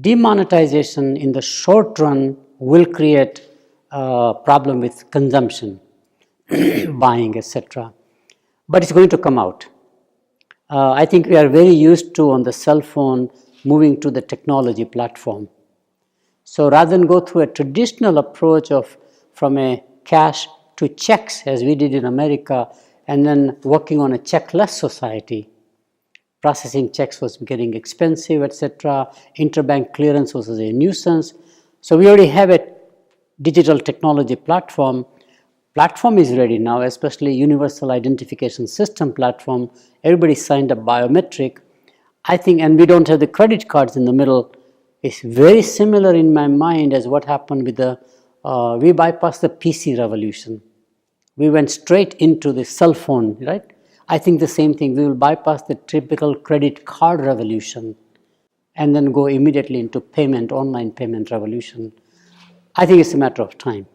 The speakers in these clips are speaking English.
Demonetization in the short run will create a problem with consumption, buying, etc. But it's going to come out. I think we are very used to, on the cell phone, moving to the technology platform. So rather than go through a traditional approach of from a cash to checks, as we did in America, and then working on a checkless society, processing checks was getting expensive, etc. Interbank clearance was a nuisance. So we already have a digital technology platform. Platform is ready now, especially Universal Identification System platform. Everybody signed up biometric. I think, and we don't have the credit cards in the middle. It's very similar in my mind as what happened with the, we bypassed the PC revolution. We went straight into the cell phone, right? I think the same thing. We will bypass the typical credit card revolution and then go immediately into payment, online payment revolution. I think it's a matter of time.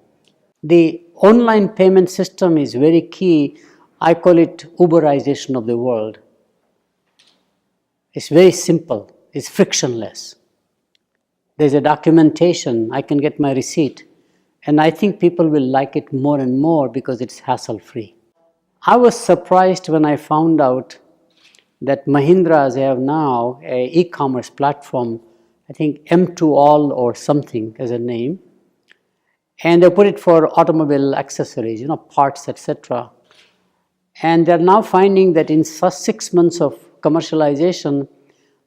The online payment system is very key. I call it Uberization of the world. It's very simple. It's frictionless. There's a documentation. I can get my receipt. And I think people will like it more and more because it's hassle-free. I was surprised when I found out that Mahindras have now an e-commerce platform, I think M2All or something as a name, and they put it for automobile accessories, parts, etc. And they're now finding that in 6 months of commercialization,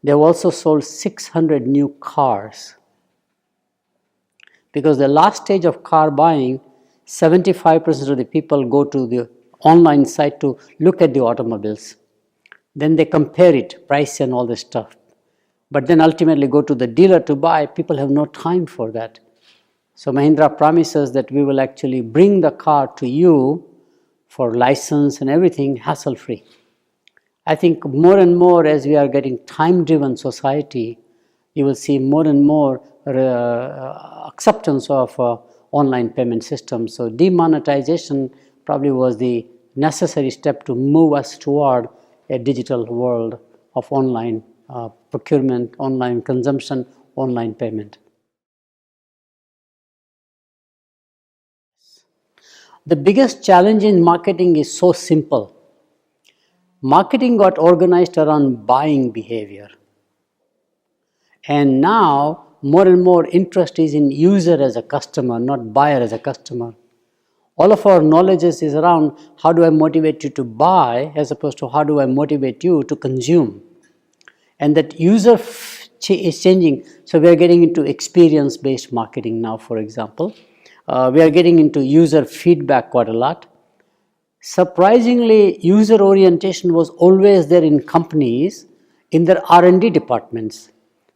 they've also sold 600 new cars. Because the last stage of car buying, 75% of the people go to the online site to look at the automobiles. Then they compare it, price and all this stuff. But then ultimately go to the dealer to buy. People have no time for that. So Mahindra promises that we will actually bring the car to you for license and everything hassle-free. I think more and more as we are getting time-driven society, you will see more and more acceptance of online payment systems. So demonetization probably was the necessary step to move us toward a digital world of online procurement, online consumption, online payment. The biggest challenge in marketing is so simple. Marketing got organized around buying behavior. And now more and more interest is in user as a customer, not buyer as a customer. All of our knowledge is around how do I motivate you to buy as opposed to how do I motivate you to consume. And that user is changing. So we are getting into experience-based marketing now, for example. We are getting into user feedback quite a lot. Surprisingly, user orientation was always there in companies in their R&D departments.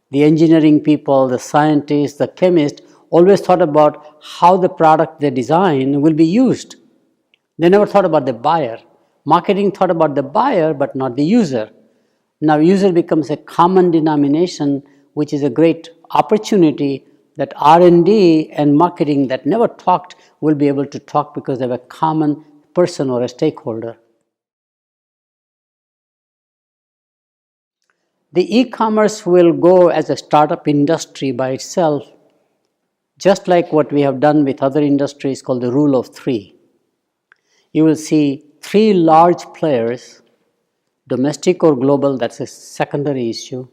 The engineering people, the scientists, the chemists always thought about how the product they design will be used. They never thought about the buyer. Marketing thought about the buyer but not the user. Now user becomes a common denomination, which is a great opportunity that R&D and marketing that never talked will be able to talk because they have a common person or a stakeholder. The e-commerce will go as a startup industry by itself, just like what we have done with other industries called the rule of three. You will see 3 large players, domestic or global, that's a secondary issue.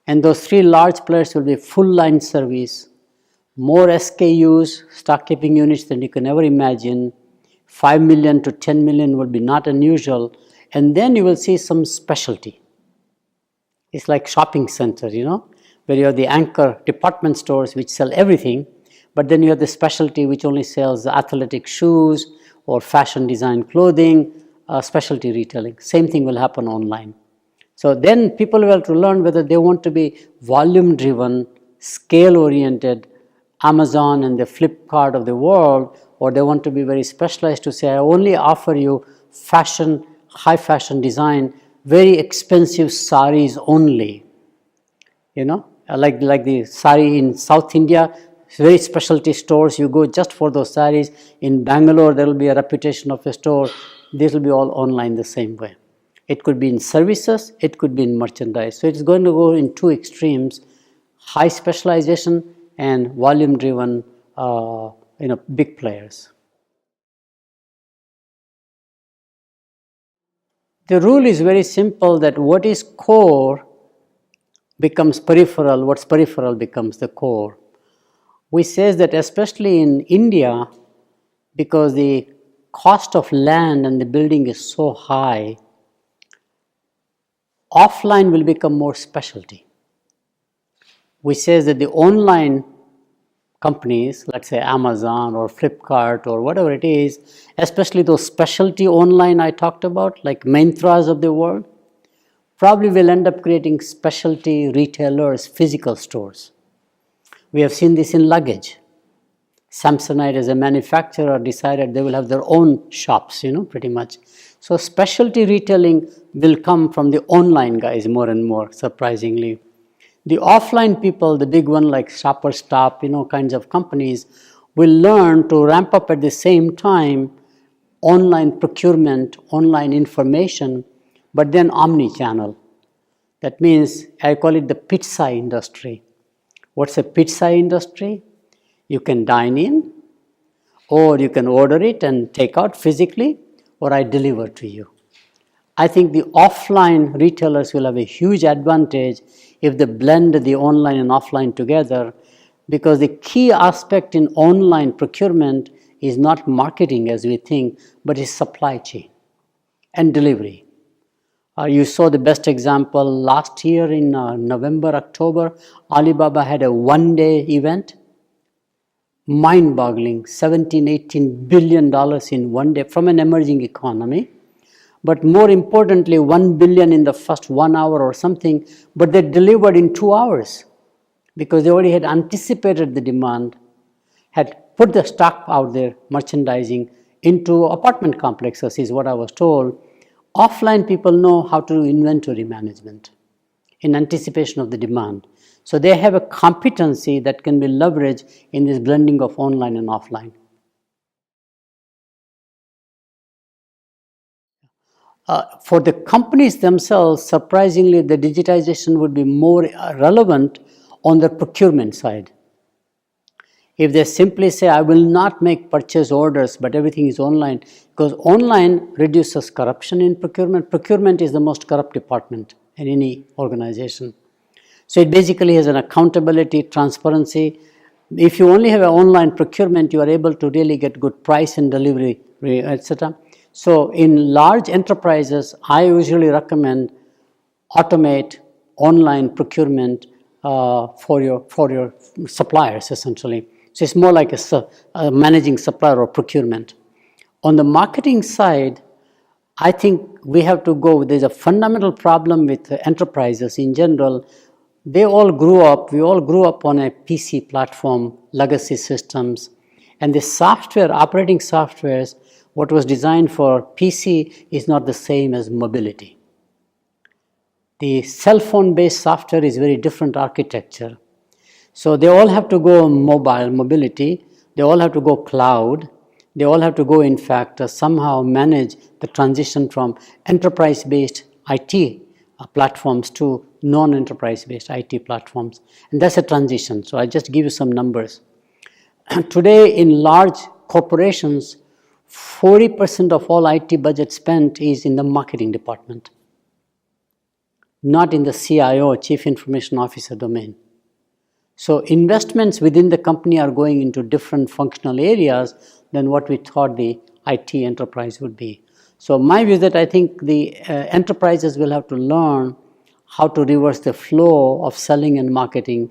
And those 3 large players will be full line service, more SKUs, stock keeping units than you can ever imagine. 5 million to 10 million will be not unusual. And then you will see some specialty. It's like shopping center, where you have the anchor department stores which sell everything, but then you have the specialty which only sells athletic shoes or fashion design clothing, specialty retailing. Same thing will happen online. So then people will have to learn whether they want to be volume driven, scale oriented, Amazon and the Flipkart of the world, or they want to be very specialized to say, I only offer you fashion, high fashion design, very expensive saris only, like the sari in South India, very specialty stores, you go just for those saris. In Bangalore, there will be a reputation of a store. This will be all online the same way. It could be in services, it could be in merchandise. So it's going to go in 2 extremes, high specialization and volume driven big players. The rule is very simple, that what is core becomes peripheral, what's peripheral becomes the core. We say that especially in India, because the cost of land and the building is so high, offline will become more specialty. We say that the online companies, let's say Amazon or Flipkart or whatever it is, especially those specialty online I talked about, like Myntra's of the world, probably will end up creating specialty retailers, physical stores. We have seen this in luggage. Samsonite as a manufacturer decided they will have their own shops, pretty much. So specialty retailing will come from the online guys more and more, surprisingly. The offline people, the big one like Shoppers Stop, kinds of companies, will learn to ramp up at the same time online procurement, online information, but then omni-channel. That means I call it the pizza industry. What's a pizza industry? You can dine in, or you can order it and take out physically, or I deliver to you. I think the offline retailers will have a huge advantage if they blend the online and offline together, because the key aspect in online procurement is not marketing as we think, but is supply chain and delivery. You saw the best example last year in November, October, Alibaba had a one-day event. Mind-boggling, $17-18 billion in one day from an emerging economy. But more importantly, $1 billion in the first 1 hour or something, but they delivered in 2 hours because they already had anticipated the demand, had put the stock out there, merchandising into apartment complexes is what I was told. Offline people know how to do inventory management in anticipation of the demand. So they have a competency that can be leveraged in this blending of online and offline. For the companies themselves, surprisingly, the digitization would be more relevant on the procurement side. If they simply say, I will not make purchase orders, but everything is online, because online reduces corruption in procurement. Procurement is the most corrupt department in any organization. So it basically has an accountability, transparency. If you only have an online procurement, you are able to really get good price and delivery, etc. So in large enterprises, I usually recommend automate online procurement for your suppliers, essentially. So it's more like a managing supplier or procurement. On the marketing side, I think we have to go, there's a fundamental problem with enterprises in general. We all grew up on a PC platform, legacy systems, and the software, operating softwares, what was designed for PC is not the same as mobility. The cell phone based software is very different architecture. So they all have to go mobile, mobility, they all have to go cloud, they all have to go, in fact, somehow manage the transition from enterprise based IT platforms to non-enterprise based IT platforms. And that's a transition. So I just give you some numbers. Today in large corporations, 40% of all IT budget spent is in the marketing department, not in the CIO, Chief Information Officer domain. So investments within the company are going into different functional areas than what we thought the IT enterprise would be. So my view is that I think the enterprises will have to learn how to reverse the flow of selling and marketing,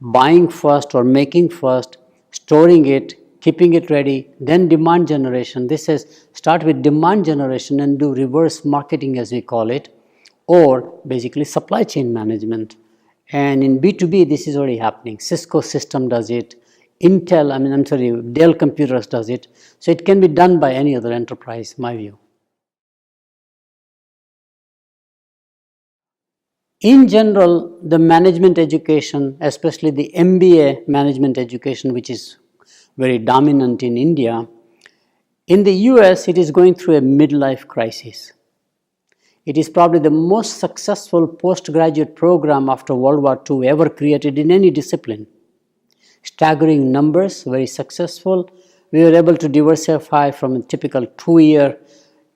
buying first or making first, storing it, keeping it ready, then demand generation. This is start with demand generation and do reverse marketing as we call it, or basically supply chain management. And in B2B, this is already happening. Cisco system does it. Dell Computers does it. So it can be done by any other enterprise, my view. In general, the management education, especially the MBA management education, which is very dominant in India, in the US, it is going through a midlife crisis. It is probably the most successful postgraduate program after World War II ever created in any discipline. Staggering numbers, very successful. We were able to diversify from a typical 2-year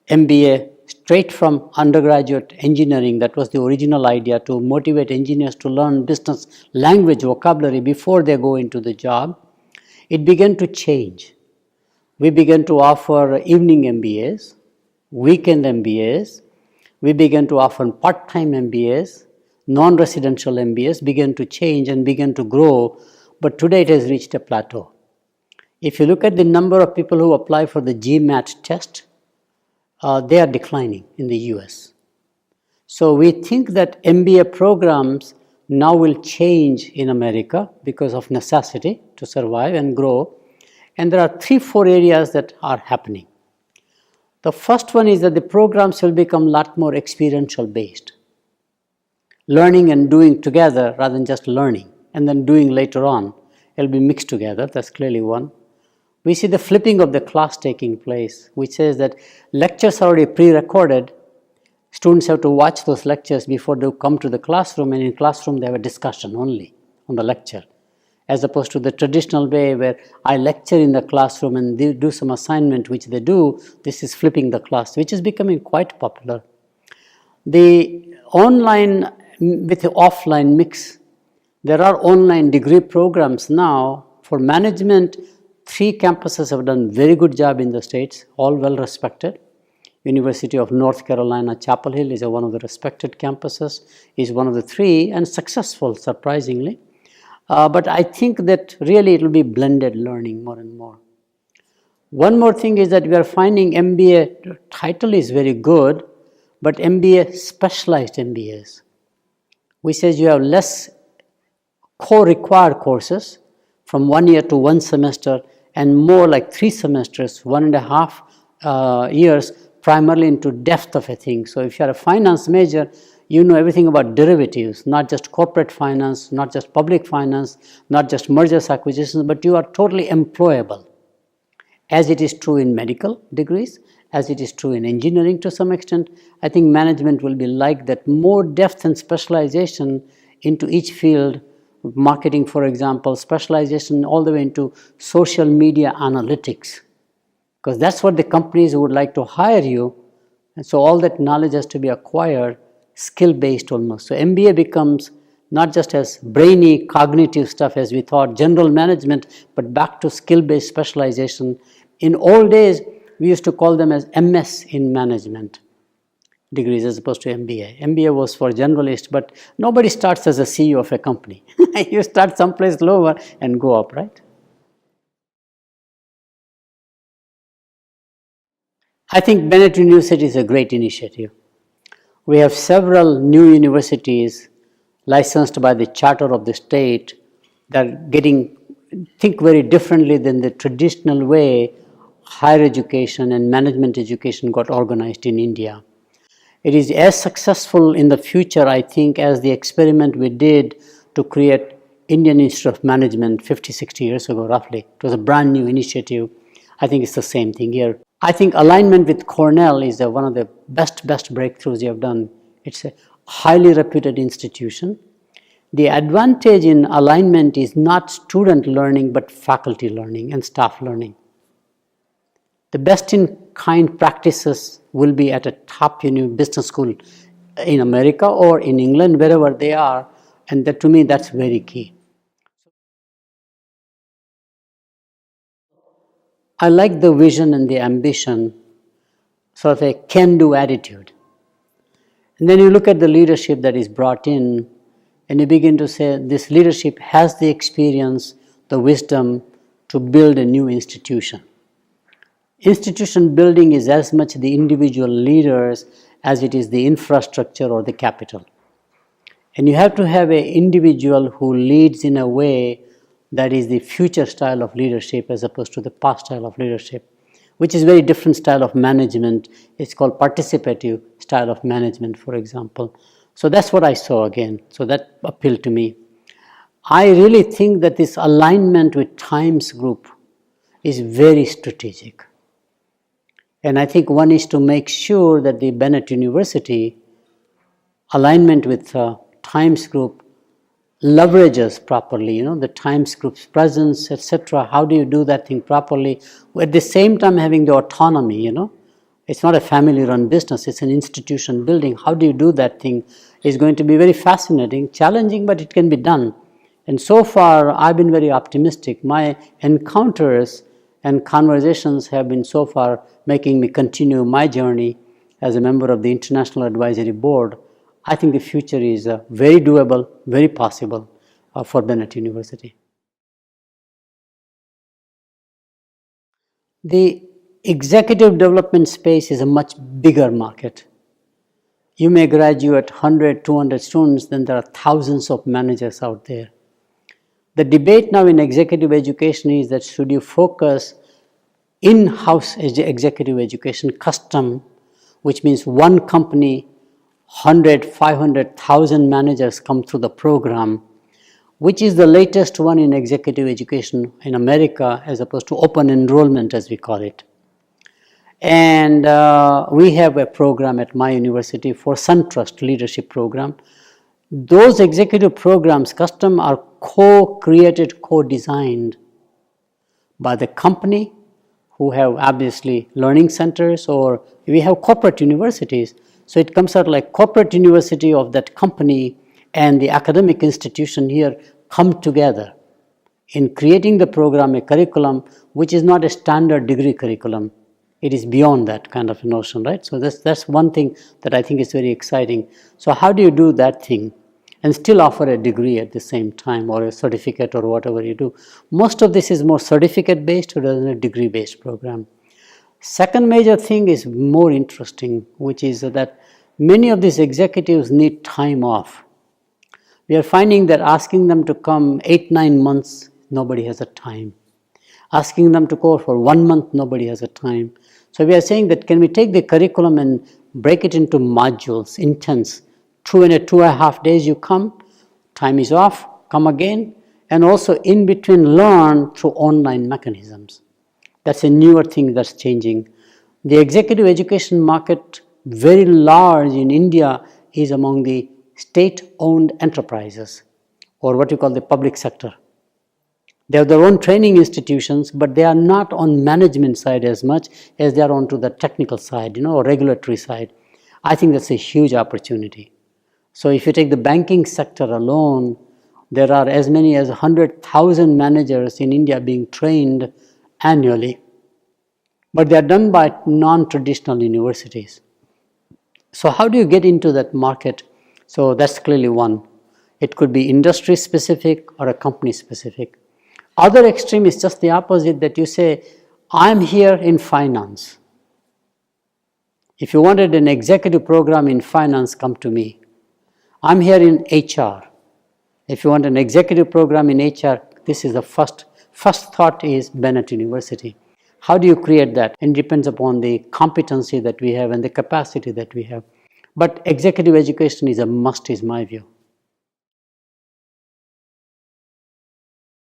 MBA straight from undergraduate engineering, that was the original idea, to motivate engineers to learn business language, vocabulary before they go into the job. It began to change. We began to offer evening MBAs, weekend MBAs. We began to offer part-time MBAs, non-residential MBAs began to change and began to grow, but today it has reached a plateau. If you look at the number of people who apply for the GMAT test, they are declining in the US. So we think that MBA programs now will change in America because of necessity to survive and grow. And there are 3-4 areas that are happening. The first one is that the programs will become a lot more experiential based. Learning and doing together rather than just learning and then doing later on. It will be mixed together, that's clearly one. We see the flipping of the class taking place, which says that lectures are already pre-recorded. Students have to watch those lectures before they come to the classroom, and in classroom they have a discussion only on the lecture, as opposed to the traditional way where I lecture in the classroom and they do some assignment, which they do. This is flipping the class, which is becoming quite popular. The online with the offline mix. There are online degree programs now for management. 3 campuses have done very good job in the States, all well respected. University of North Carolina, Chapel Hill is one of the respected campuses, is one of the 3 and successful surprisingly. But I think that really it will be blended learning more and more. One more thing is that we are finding MBA title is very good, but MBA specialized MBAs. We say you have less co-required courses from 1 year to 1 semester and more like 3 semesters, 1.5 years, primarily into depth of a thing. So if you are a finance major, you know everything about derivatives, not just corporate finance, not just public finance, not just mergers, acquisitions, but you are totally employable. As it is true in medical degrees, as it is true in engineering to some extent, I think management will be like that, more depth and specialization into each field. Marketing, for example, specialization all the way into social media analytics, because that's what the companies would like to hire you. And so all that knowledge has to be acquired, skill-based almost. So MBA becomes not just as brainy cognitive stuff as we thought, general management, but back to skill-based specialization. In old days, we used to call them as MS in management degrees as opposed to MBA. MBA was for generalists, but nobody starts as a CEO of a company. You start someplace lower and go up, right? I think Bennett University is a great initiative. We have several new universities licensed by the charter of the state that are think very differently than the traditional way higher education and management education got organized in India. It is as successful in the future, I think, as the experiment we did to create Indian Institute of Management 50, 60 years ago, roughly. It was a brand new initiative. I think it's the same thing here. I think alignment with Cornell is one of the best breakthroughs you have done. It's a highly reputed institution. The advantage in alignment is not student learning, but faculty learning and staff learning. The best-in-kind practices will be at a top business school in America or in England, wherever they are, and that, to me, that's very key. I like the vision and the ambition, sort of a can-do attitude. And then you look at the leadership that is brought in, and you begin to say this leadership has the experience, the wisdom to build a new institution. Institution building is as much the individual leaders as it is the infrastructure or the capital. And you have to have an individual who leads in a way that is the future style of leadership as opposed to the past style of leadership, which is a very different style of management. It's called participative style of management, for example. So that's what I saw again. So that appealed to me. I really think that this alignment with Times Group is very strategic. And I think one is to make sure that the Bennett University alignment with Times Group leverages properly, the Times Group's presence, etc. How do you do that thing properly? At the same time having the autonomy, It's not a family-run business, it's an institution building. How do you do that thing is going to be very fascinating, challenging, but it can be done. And so far, I've been very optimistic. My encounters and conversations have been so far making me continue my journey as a member of the International Advisory Board. I think the future is very doable, very possible for Bennett University. The executive development space is a much bigger market. You may graduate 100, 200 students, then there are thousands of managers out there. The debate now in executive education is that should you focus in-house executive education, custom, which means one company, 100, 500, 1,000 managers come through the program, which is the latest one in executive education in America as opposed to open enrollment as we call it. And we have a program at my university for SunTrust leadership program. Those executive programs, custom, are co-created, co-designed by the company who have obviously learning centers, or we have corporate universities. So it comes out like corporate university of that company and the academic institution here come together in creating the program, a curriculum which is not a standard degree curriculum. It is beyond that kind of a notion, right? So that's one thing that I think is very exciting. So how do you do that thing and still offer a degree at the same time, or a certificate, or whatever you do? Most of this is more certificate based rather than a degree based program. Second major thing is more interesting, which is that many of these executives need time off. We are finding that asking them to come 8-9 months, nobody has a time. Asking them to go for 1 month, nobody has a time. So we are saying that can we take the curriculum and break it into modules, intense. 2 and 2.5 days you come, time is off, come again, and also in between learn through online mechanisms. That's a newer thing that's changing. The executive education market, very large in India, is among the state-owned enterprises, or what you call the public sector. They have their own training institutions, but they are not on management side as much as they are onto the technical side, or regulatory side. I think that's a huge opportunity. So if you take the banking sector alone, there are as many as 100,000 managers in India being trained annually. But they are done by non-traditional universities. So how do you get into that market? So that's clearly one. It could be industry specific or a company specific. Other extreme is just the opposite, that you say, I'm here in finance. If you wanted an executive program in finance, come to me. I'm here in HR. If you want an executive program in HR, this is the first thought is Bennett University. How do you create that? It depends upon the competency that we have and the capacity that we have. But executive education is a must, is my view.